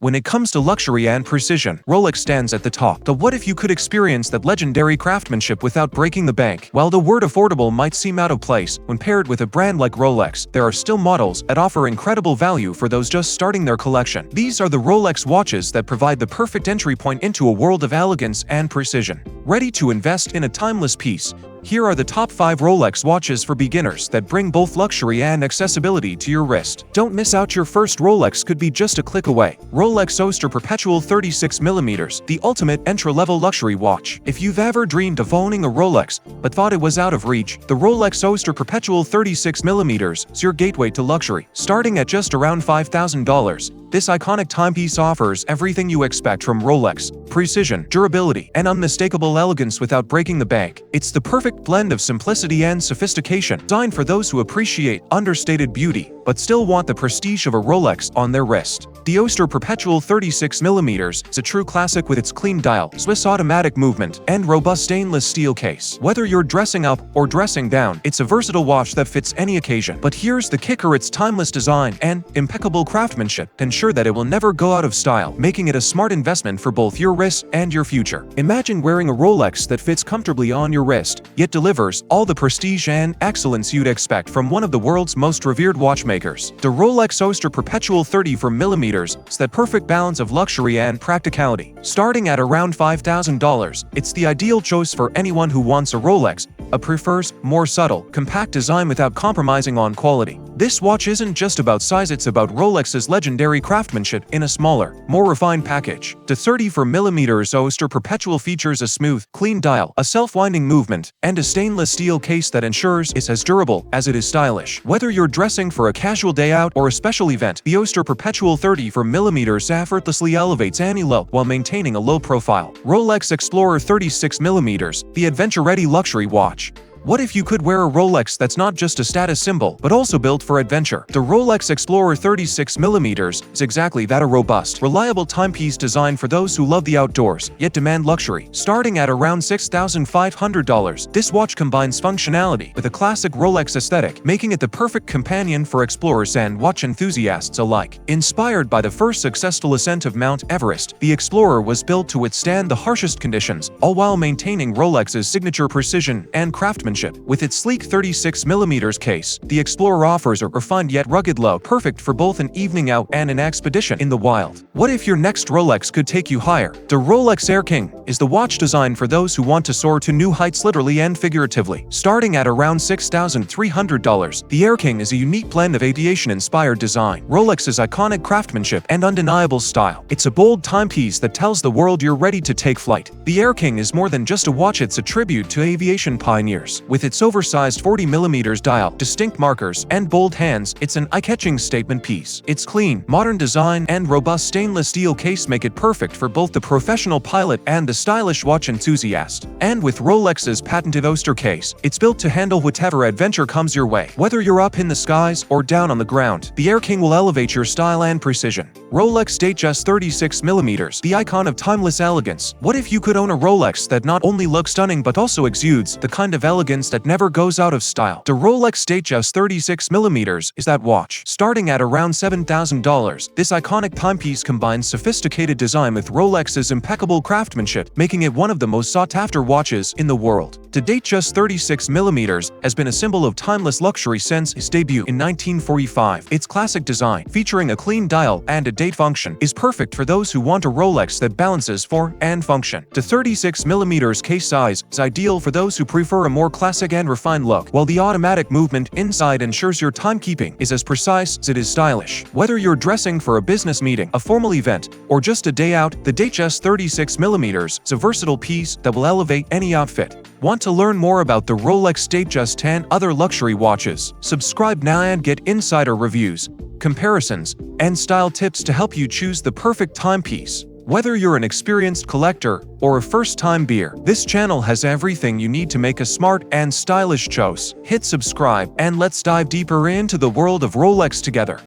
When it comes to luxury and precision, Rolex stands at the top. The what if you could experience that legendary craftsmanship without breaking the bank? While the word affordable might seem out of place, when paired with a brand like Rolex, there are still models that offer incredible value for those just starting their collection. These are the Rolex watches that provide the perfect entry point into a world of elegance and precision. Ready to invest in a timeless piece? Here are the top 5 Rolex watches for beginners that bring both luxury and accessibility to your wrist. Don't miss out, your first Rolex could be just a click away. Rolex Oyster Perpetual 36mm, the ultimate entry-level luxury watch. If you've ever dreamed of owning a Rolex, but thought it was out of reach, the Rolex Oyster Perpetual 36mm is your gateway to luxury. Starting at just around $5,000, this iconic timepiece offers everything you expect from Rolex: precision, durability, and unmistakable elegance without breaking the bank. It's the perfect blend of simplicity and sophistication, designed for those who appreciate understated beauty but still want the prestige of a Rolex on their wrist. The Oyster Perpetual 36mm is a true classic with its clean dial, Swiss automatic movement, and robust stainless steel case. Whether you're dressing up or dressing down, it's a versatile watch that fits any occasion. But here's the kicker: its timeless design and impeccable craftsmanship ensure that it will never go out of style, making it a smart investment for both your wrist and your future. Imagine wearing a Rolex that fits comfortably on your wrist, yet delivers all the prestige and excellence you'd expect from one of the world's most revered watchmakers. The Rolex Oyster Perpetual 34mm is that perfect balance of luxury and practicality. Starting at around $5,000, it's the ideal choice for anyone who wants a Rolex but prefers more subtle, compact design without compromising on quality. This watch isn't just about size, it's about Rolex's legendary craftsmanship in a smaller, more refined package. The 34mm Oyster Perpetual features a smooth, clean dial, a self-winding movement, and a stainless steel case that ensures it's as durable as it is stylish. Whether you're dressing for a casual day out or a special event, the Oyster Perpetual 34mm effortlessly elevates any look while maintaining a low profile. Rolex Explorer 36mm, the adventure-ready luxury watch. What if you could wear a Rolex that's not just a status symbol, but also built for adventure? The Rolex Explorer 36mm is exactly that: a robust, reliable timepiece designed for those who love the outdoors, yet demand luxury. Starting at around $6,500, this watch combines functionality with a classic Rolex aesthetic, making it the perfect companion for explorers and watch enthusiasts alike. Inspired by the first successful ascent of Mount Everest, the Explorer was built to withstand the harshest conditions, all while maintaining Rolex's signature precision and craftsmanship. With its sleek 36mm case, the Explorer offers a refined yet rugged look, perfect for both an evening out and an expedition in the wild. What if your next Rolex could take you higher? The Rolex Air King is the watch designed for those who want to soar to new heights, literally and figuratively. Starting at around $6,300, the Air King is a unique blend of aviation-inspired design, Rolex's iconic craftsmanship, and undeniable style. It's a bold timepiece that tells the world you're ready to take flight. The Air King is more than just a watch, it's a tribute to aviation pioneers. With its oversized 40mm dial, distinct markers, and bold hands, it's an eye-catching statement piece. Its clean, modern design and robust stainless steel case make it perfect for both the professional pilot and the stylish watch enthusiast. And with Rolex's patented Oyster case, it's built to handle whatever adventure comes your way. Whether you're up in the skies or down on the ground, the Air King will elevate your style and precision. Rolex Datejust 36mm, the icon of timeless elegance. What if you could own a Rolex that not only looks stunning but also exudes the kind of elegance that never goes out of style? The Rolex Datejust 36mm is that watch. Starting at around $7,000, this iconic timepiece combines sophisticated design with Rolex's impeccable craftsmanship, making it one of the most sought-after watches in the world. The Datejust 36mm has been a symbol of timeless luxury since its debut in 1945. Its classic design, featuring a clean dial and a date function, is perfect for those who want a Rolex that balances form and function. The 36mm case size is ideal for those who prefer a more classic and refined look, while the automatic movement inside ensures your timekeeping is as precise as it is stylish. Whether you're dressing for a business meeting, a formal event, or just a day out, the Datejust 36mm is a versatile piece that will elevate any outfit. Want to learn more about the Rolex Datejust and other luxury watches? Subscribe now and get insider reviews, comparisons, and style tips to help you choose the perfect timepiece. Whether you're an experienced collector or a first-time buyer, this channel has everything you need to make a smart and stylish choice. Hit subscribe and let's dive deeper into the world of Rolex together.